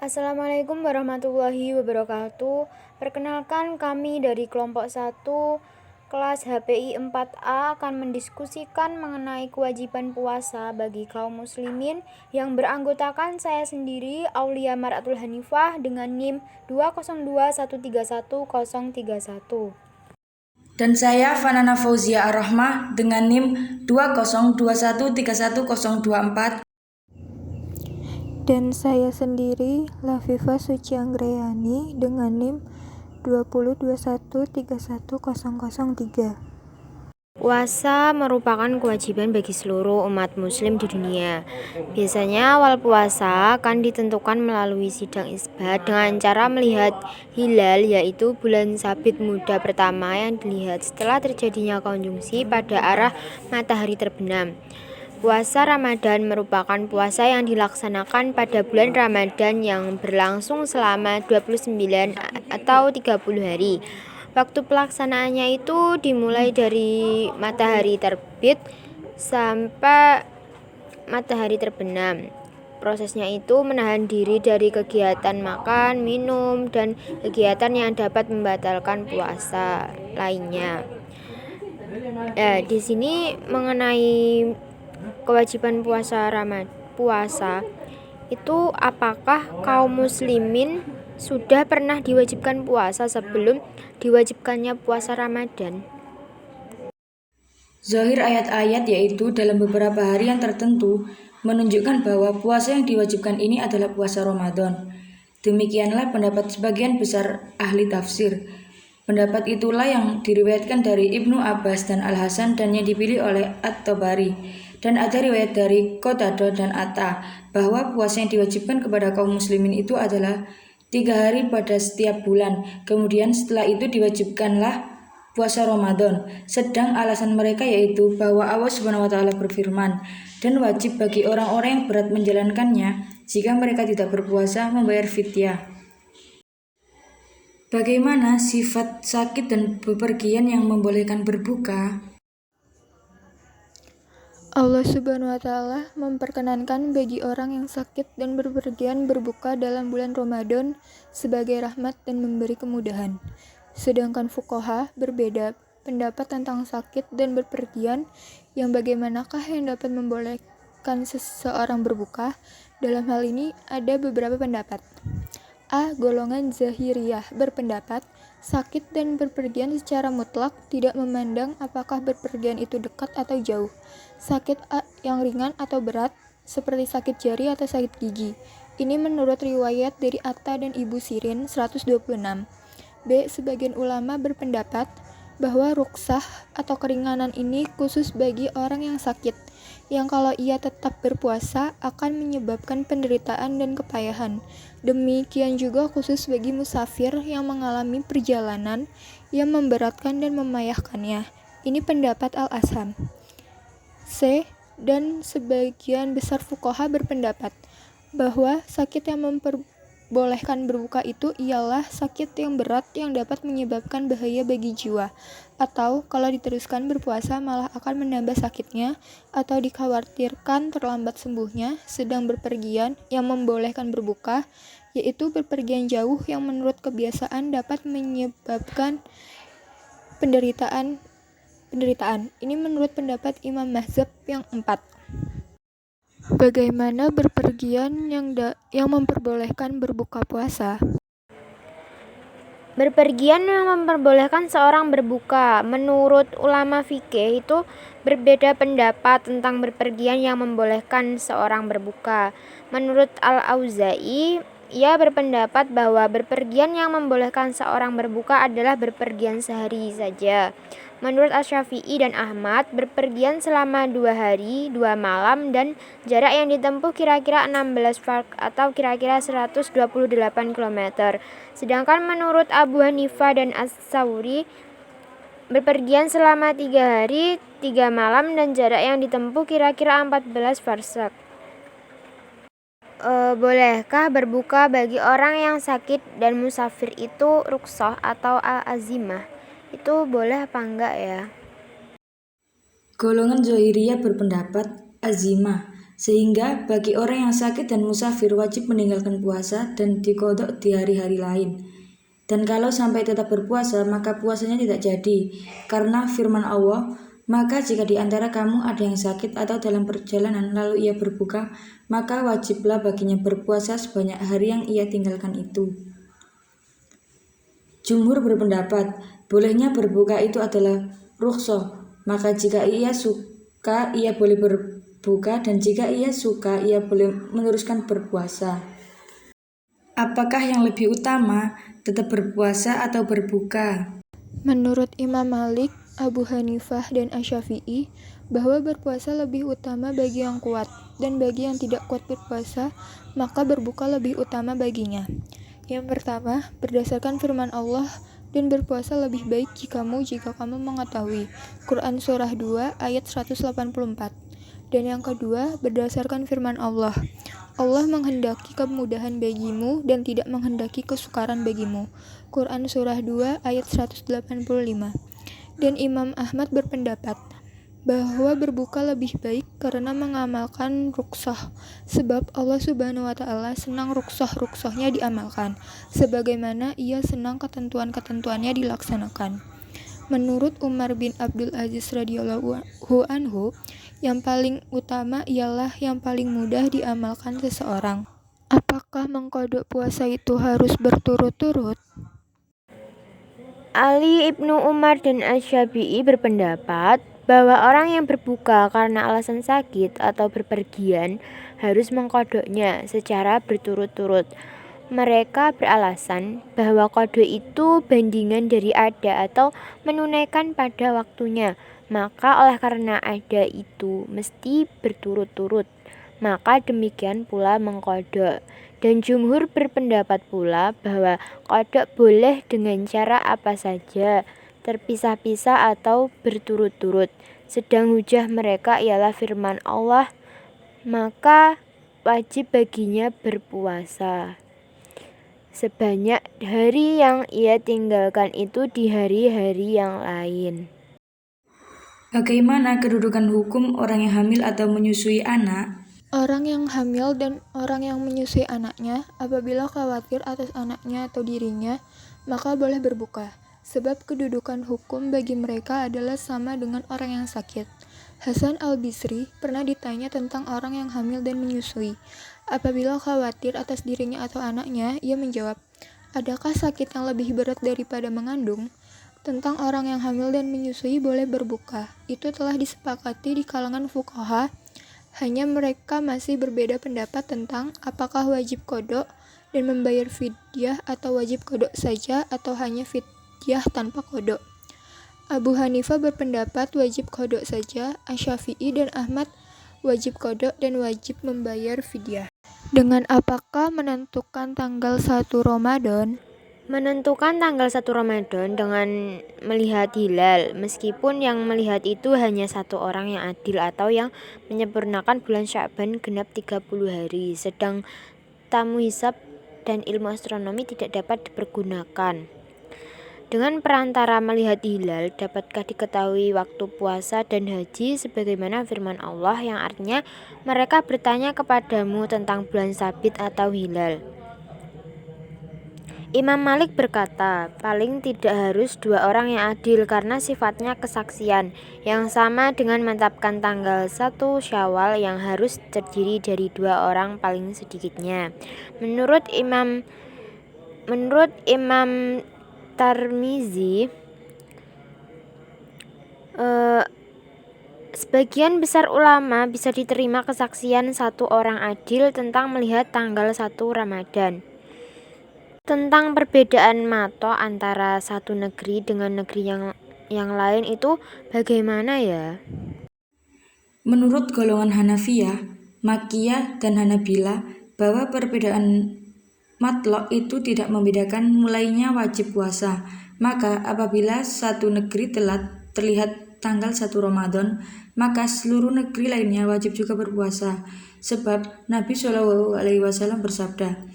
Assalamualaikum warahmatullahi wabarakatuh. Perkenalkan, kami dari kelompok 1 kelas HPI 4A akan mendiskusikan mengenai kewajiban puasa bagi kaum muslimin yang beranggotakan saya sendiri, Aulia Maratul Hanifah, dengan NIM 202131031. Dan saya Fanana Fauzia Ar-Rahmah dengan NIM 202131024. Dan saya sendiri, Lafifa Suci Anggreyani dengan NIM 202131003. Puasa merupakan kewajiban bagi seluruh umat muslim di dunia. Biasanya awal puasa akan ditentukan melalui sidang isbat dengan cara melihat hilal, yaitu bulan sabit muda pertama yang dilihat setelah terjadinya konjungsi pada arah matahari terbenam. Puasa Ramadan merupakan puasa yang dilaksanakan pada bulan Ramadan yang berlangsung selama 29 atau 30 hari. Waktu pelaksanaannya itu dimulai dari matahari terbit sampai matahari terbenam. Prosesnya itu menahan diri dari kegiatan makan, minum, dan kegiatan yang dapat membatalkan puasa lainnya. Di sini mengenai kewajiban puasa itu, apakah kaum muslimin sudah pernah diwajibkan puasa sebelum diwajibkannya puasa Ramadan? Zahir ayat-ayat yaitu dalam beberapa hari yang tertentu menunjukkan bahwa puasa yang diwajibkan ini adalah puasa Ramadan. Demikianlah pendapat sebagian besar ahli tafsir. Pendapat itulah yang diriwayatkan dari Ibnu Abbas dan Al-Hasan dan yang dipilih oleh At-Tabari. Dan ada riwayat dari Qatadah dan Atta bahwa puasa yang diwajibkan kepada kaum muslimin itu adalah 3 hari pada setiap bulan. Kemudian setelah itu diwajibkanlah puasa Ramadan. Sedang alasan mereka yaitu bahwa Allah Subhanahu wa taala berfirman, dan wajib bagi orang-orang yang berat menjalankannya jika mereka tidak berpuasa membayar fidyah. Bagaimana sifat sakit dan bepergian yang membolehkan berbuka? Allah Subhanahu wa taala memperkenankan bagi orang yang sakit dan berpergian berbuka dalam bulan Ramadan sebagai rahmat dan memberi kemudahan. Sedangkan fuqaha berbeda pendapat tentang sakit dan berpergian, yang bagaimanakah yang dapat membolehkan seseorang berbuka. Dalam hal ini ada beberapa pendapat. A. Golongan Zahiriyah berpendapat sakit dan berpergian secara mutlak, tidak memandang apakah berpergian itu dekat atau jauh. Sakit yang ringan atau berat, seperti sakit jari atau sakit gigi. Ini menurut riwayat dari Atta dan Ibu Sirin 126. B. Sebagian ulama berpendapat bahwa ruksah atau keringanan ini khusus bagi orang yang sakit, yang kalau ia tetap berpuasa akan menyebabkan penderitaan dan kepayahan. Demikian juga khusus bagi musafir yang mengalami perjalanan yang memberatkan dan memayahkannya. Ini pendapat Al-Asham. C. Dan sebagian besar fuqaha berpendapat bahwa sakit yang memperbolehkan berbuka itu ialah sakit yang berat yang dapat menyebabkan bahaya bagi jiwa, atau kalau diteruskan berpuasa malah akan menambah sakitnya, atau dikhawatirkan terlambat sembuhnya. Sedang berpergian yang membolehkan berbuka, yaitu berpergian jauh yang menurut kebiasaan dapat menyebabkan penderitaan. Ini menurut pendapat Imam Mazhab yang 4. Bagaimana berpergian yang memperbolehkan berbuka puasa? Berpergian yang memperbolehkan seorang berbuka. Menurut ulama fikih itu berbeda pendapat tentang berpergian yang membolehkan seorang berbuka. Menurut Al-Auza'i, ia berpendapat bahwa berpergian yang membolehkan seorang berbuka adalah berpergian sehari saja. Menurut Asy-Syafi'i dan Ahmad, berpergian selama 2 hari, 2 malam, dan jarak yang ditempuh kira-kira 16 farq atau kira-kira 128 km. Sedangkan menurut Abu Hanifah dan As-Tsauri, berpergian selama 3 hari, 3 malam, dan jarak yang ditempuh kira-kira 14 farsak. Bolehkah berbuka bagi orang yang sakit dan musafir itu rukshoh atau al-azimah? Itu boleh apa enggak ya? Golongan Zahiriyah berpendapat azimah. Sehingga bagi orang yang sakit dan musafir wajib meninggalkan puasa dan diqodok di hari-hari lain. Dan kalau sampai tetap berpuasa, maka puasanya tidak jadi. Karena firman Allah, maka jika di antara kamu ada yang sakit atau dalam perjalanan lalu ia berbuka, maka wajiblah baginya berpuasa sebanyak hari yang ia tinggalkan itu. Jumhur berpendapat, bolehnya berbuka itu adalah rukhsah, maka jika ia suka, ia boleh berbuka, dan jika ia suka, ia boleh meneruskan berpuasa. Apakah yang lebih utama, tetap berpuasa atau berbuka? Menurut Imam Malik, Abu Hanifah, dan Asy-Syafi'i, bahwa berpuasa lebih utama bagi yang kuat, dan bagi yang tidak kuat berpuasa, maka berbuka lebih utama baginya. Yang pertama, berdasarkan firman Allah, dan berpuasa lebih baik jika kamu mengetahui. Quran Surah 2 ayat 184. Dan yang kedua, berdasarkan firman Allah, Allah menghendaki kemudahan bagimu dan tidak menghendaki kesukaran bagimu. Quran Surah 2 ayat 185. Dan Imam Ahmad berpendapat bahwa berbuka lebih baik karena mengamalkan rukhsah, sebab Allah Subhanahu wa Ta'ala senang rukhsah-rukhsahnya diamalkan, sebagaimana Ia senang ketentuan-ketentuannya dilaksanakan. Menurut Umar bin Abdul Aziz radhiyallahu anhu, yang paling utama ialah yang paling mudah diamalkan seseorang. Apakah mengqodok puasa itu harus berturut-turut? Ali Ibnu Umar dan Asy-Syafi'i berpendapat bahwa orang yang berbuka karena alasan sakit atau berpergian harus mengqodoknya secara berturut-turut. Mereka beralasan bahwa qada itu bandingan dari ada atau menunaikan pada waktunya, maka oleh karena ada itu mesti berturut-turut, maka demikian pula mengqada. Dan jumhur berpendapat pula bahwa qada boleh dengan cara apa saja, terpisah-pisah atau berturut-turut. Sedang hujah mereka ialah firman Allah, maka wajib baginya berpuasa sebanyak hari yang ia tinggalkan itu di hari-hari yang lain. Bagaimana kedudukan hukum orang yang hamil atau menyusui anak? Orang yang hamil dan orang yang menyusui anaknya, apabila khawatir atas anaknya atau dirinya, maka boleh berbuka, sebab kedudukan hukum bagi mereka adalah sama dengan orang yang sakit. Hasan al-Bisri pernah ditanya tentang orang yang hamil dan menyusui. Apabila khawatir atas dirinya atau anaknya, ia menjawab, adakah sakit yang lebih berat daripada mengandung? Tentang orang yang hamil dan menyusui boleh berbuka. Itu telah disepakati di kalangan fuqaha. Hanya mereka masih berbeda pendapat tentang apakah wajib qodok dan membayar fidyah atau wajib qodok saja atau hanya fidyah tanpa qodok. Abu Hanifah berpendapat wajib qodok saja, Asy-Syafi'i dan Ahmad wajib qodok dan wajib membayar fidyah. Dengan apakah menentukan tanggal 1 Ramadan? Menentukan tanggal 1 Ramadan dengan melihat hilal, meskipun yang melihat itu hanya satu orang yang adil atau yang menyempurnakan bulan Sya'ban genap 30 hari, sedang tamu hisab dan ilmu astronomi tidak dapat dipergunakan. Dengan perantara melihat hilal, dapatkah diketahui waktu puasa dan haji sebagaimana firman Allah yang artinya mereka bertanya kepadamu tentang bulan sabit atau hilal. Imam Malik berkata, paling tidak harus 2 orang yang adil karena sifatnya kesaksian, yang sama dengan menetapkan tanggal 1 Syawal yang harus terdiri dari 2 orang paling sedikitnya. Menurut Imam Tirmizi, sebagian besar ulama bisa diterima kesaksian 1 orang adil tentang melihat tanggal 1 Ramadan. Tentang perbedaan mato antara satu negeri dengan negeri yang lain itu bagaimana ya? Menurut golongan Hanafiyah, Makkiyah, dan Hanabila, bahwa perbedaan matlok itu tidak membedakan mulainya wajib puasa. Maka apabila satu negeri telat terlihat tanggal 1 Ramadan, maka seluruh negeri lainnya wajib juga berpuasa. Sebab Nabi SAW bersabda,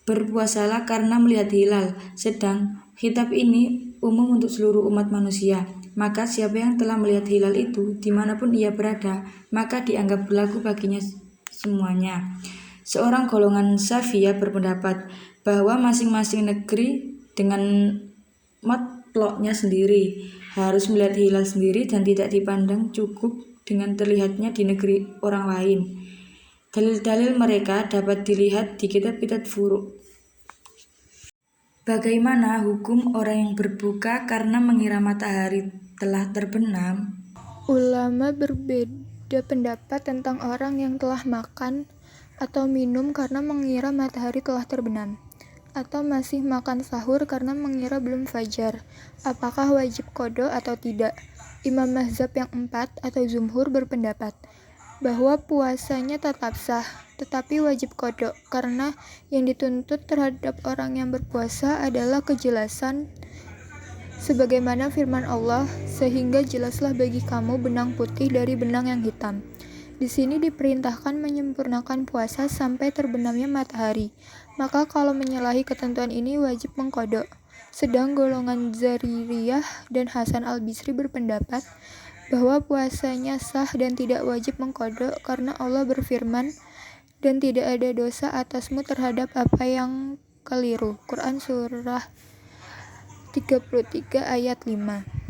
berpuasalah karena melihat hilal, sedang khitab ini umum untuk seluruh umat manusia. Maka siapa yang telah melihat hilal itu dimanapun ia berada, maka dianggap berlaku baginya semuanya. Seorang golongan Syafiyah berpendapat bahwa masing-masing negeri dengan matloknya sendiri harus melihat hilal sendiri dan tidak dipandang cukup dengan terlihatnya di negeri orang lain. Dalil-dalil mereka dapat dilihat di kitab-kitab furu'. Bagaimana hukum orang yang berbuka karena mengira matahari telah terbenam? Ulama berbeda pendapat tentang orang yang telah makan atau minum karena mengira matahari telah terbenam, atau masih makan sahur karena mengira belum fajar. Apakah wajib qada atau tidak? Imam mazhab yang 4 atau jumhur berpendapat bahwa puasanya tetap sah, tetapi wajib qada karena yang dituntut terhadap orang yang berpuasa adalah kejelasan sebagaimana firman Allah, sehingga jelaslah bagi kamu benang putih dari benang yang hitam. Di sini diperintahkan menyempurnakan puasa sampai terbenamnya matahari. Maka kalau menyalahi ketentuan ini wajib mengqada. Sedang golongan Zaririyah dan Hasan al-Bisri berpendapat bahwa puasanya sah dan tidak wajib mengqada karena Allah berfirman, dan tidak ada dosa atasmu terhadap apa yang keliru. Quran Surah 33 ayat 5.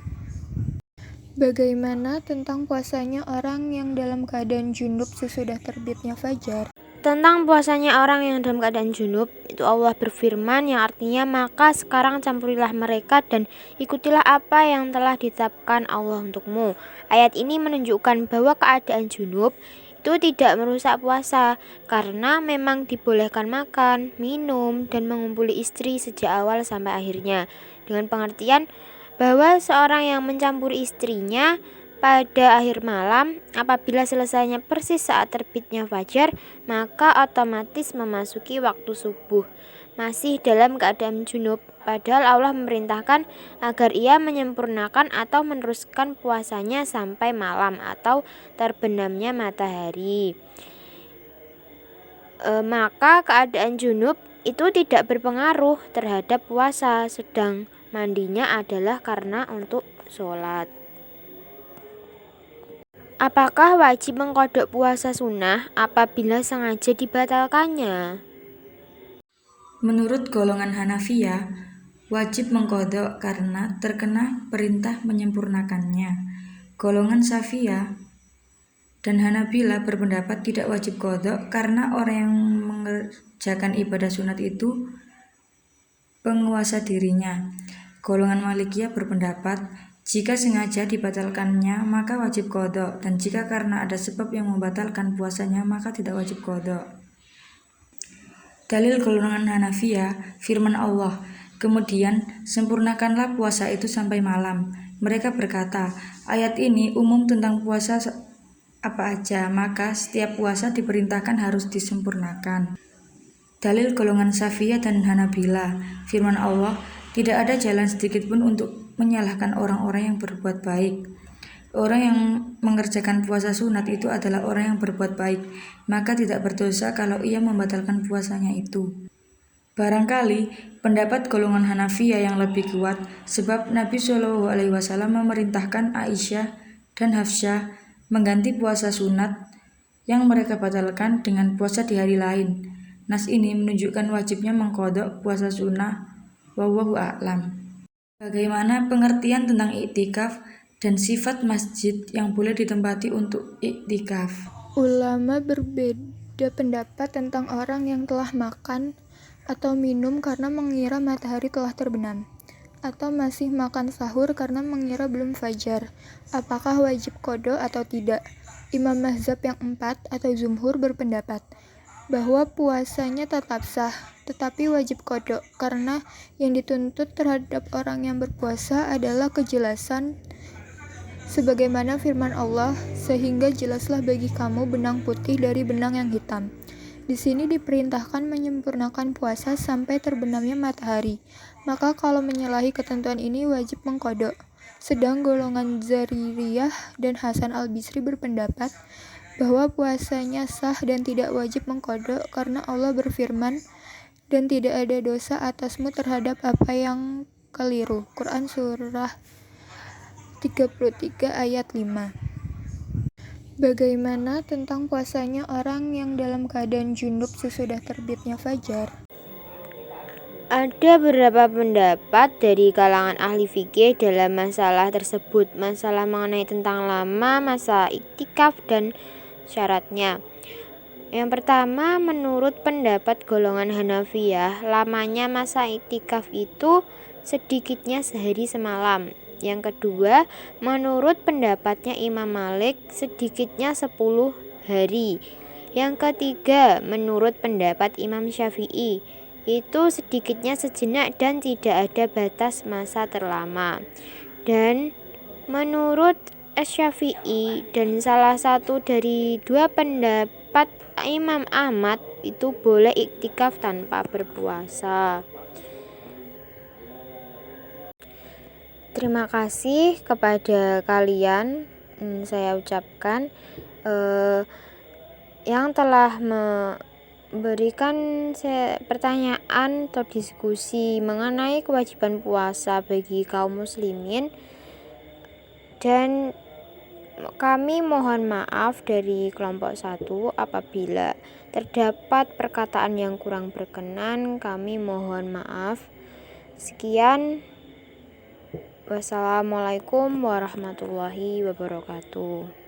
Bagaimana tentang puasanya orang yang dalam keadaan junub sesudah terbitnya fajar? Tentang puasanya orang yang dalam keadaan junub, itu Allah berfirman yang artinya, maka sekarang campurilah mereka dan ikutilah apa yang telah ditetapkan Allah untukmu. Ayat ini menunjukkan bahwa keadaan junub itu tidak merusak puasa, karena memang dibolehkan makan, minum, dan mengumpuli istri sejak awal sampai akhirnya, dengan pengertian bahwa seorang yang mencampuri istrinya pada akhir malam, apabila selesainya persis saat terbitnya fajar, maka otomatis memasuki waktu subuh, masih dalam keadaan junub, padahal Allah memerintahkan agar ia menyempurnakan atau meneruskan puasanya sampai malam atau terbenamnya matahari. Maka keadaan junub itu tidak berpengaruh terhadap puasa, sedang mandinya adalah karena untuk sholat. Apakah wajib mengqada puasa sunnah apabila sengaja dibatalkannya? Menurut golongan Hanafiyah, wajib mengqada karena terkena perintah menyempurnakannya. Golongan Syafiyah dan Hanabilah berpendapat tidak wajib qada karena orang yang mengerjakan ibadah sunat itu penguasa dirinya. Golongan Malikiyah berpendapat jika sengaja dibatalkannya maka wajib qada, dan jika karena ada sebab yang membatalkan puasanya maka tidak wajib qada. Dalil golongan Hanafiyah, firman Allah, kemudian sempurnakanlah puasa itu sampai malam. Mereka berkata, ayat ini umum tentang puasa apa aja, maka setiap puasa diperintahkan harus disempurnakan. Dalil golongan Syafiyah dan Hanabilah, firman Allah, tidak ada jalan sedikit pun untuk menyalahkan orang-orang yang berbuat baik. Orang yang mengerjakan puasa sunat itu adalah orang yang berbuat baik, maka tidak berdosa kalau ia membatalkan puasanya itu. Barangkali pendapat golongan Hanafiyah yang lebih kuat, sebab Nabi SAW memerintahkan Aisyah dan Hafsyah mengganti puasa sunat yang mereka batalkan dengan puasa di hari lain. Nas ini menunjukkan wajibnya mengqada puasa sunnah. Wallahu a'lam. Bagaimana pengertian tentang iktikaf dan sifat masjid yang boleh ditempati untuk iktikaf? Ulama berbeda pendapat tentang orang yang telah makan atau minum karena mengira matahari telah terbenam, atau masih makan sahur karena mengira belum fajar. Apakah wajib qada atau tidak? Imam mazhab yang 4 atau jumhur berpendapat bahwa puasanya tetap sah, tetapi wajib qada karena yang dituntut terhadap orang yang berpuasa adalah kejelasan sebagaimana firman Allah, sehingga jelaslah bagi kamu benang putih dari benang yang hitam. Di sini diperintahkan menyempurnakan puasa sampai terbenamnya matahari. Maka kalau menyalahi ketentuan ini wajib mengqada. Sedang golongan Zaririyah dan Hasan al-Bisri berpendapat bahwa puasanya sah dan tidak wajib mengqada karena Allah berfirman, dan tidak ada dosa atasmu terhadap apa yang keliru. Quran Surah 33 ayat 5. Bagaimana tentang puasanya orang yang dalam keadaan junub sesudah terbitnya fajar? Ada beberapa pendapat dari kalangan ahli fikih dalam masalah tersebut, masalah mengenai tentang lama masa iktikaf dan syaratnya. Yang pertama, menurut pendapat golongan Hanafiyah, lamanya masa iktikaf itu sedikitnya sehari semalam. Yang kedua, menurut pendapatnya Imam Malik, sedikitnya 10 hari. Yang ketiga, menurut pendapat Imam Syafi'i, itu sedikitnya sejenak dan tidak ada batas masa terlama. Dan menurut Asy-Syafi'i dan salah satu dari dua pendapat Imam Ahmad, itu boleh iktikaf tanpa berpuasa. Terima kasih kepada kalian, saya ucapkan yang telah memberikan pertanyaan atau diskusi mengenai kewajiban puasa bagi kaum muslimin, dan kami mohon maaf dari kelompok 1 apabila terdapat perkataan yang kurang berkenan. Kami mohon maaf. Sekian. Wassalamualaikum warahmatullahi wabarakatuh.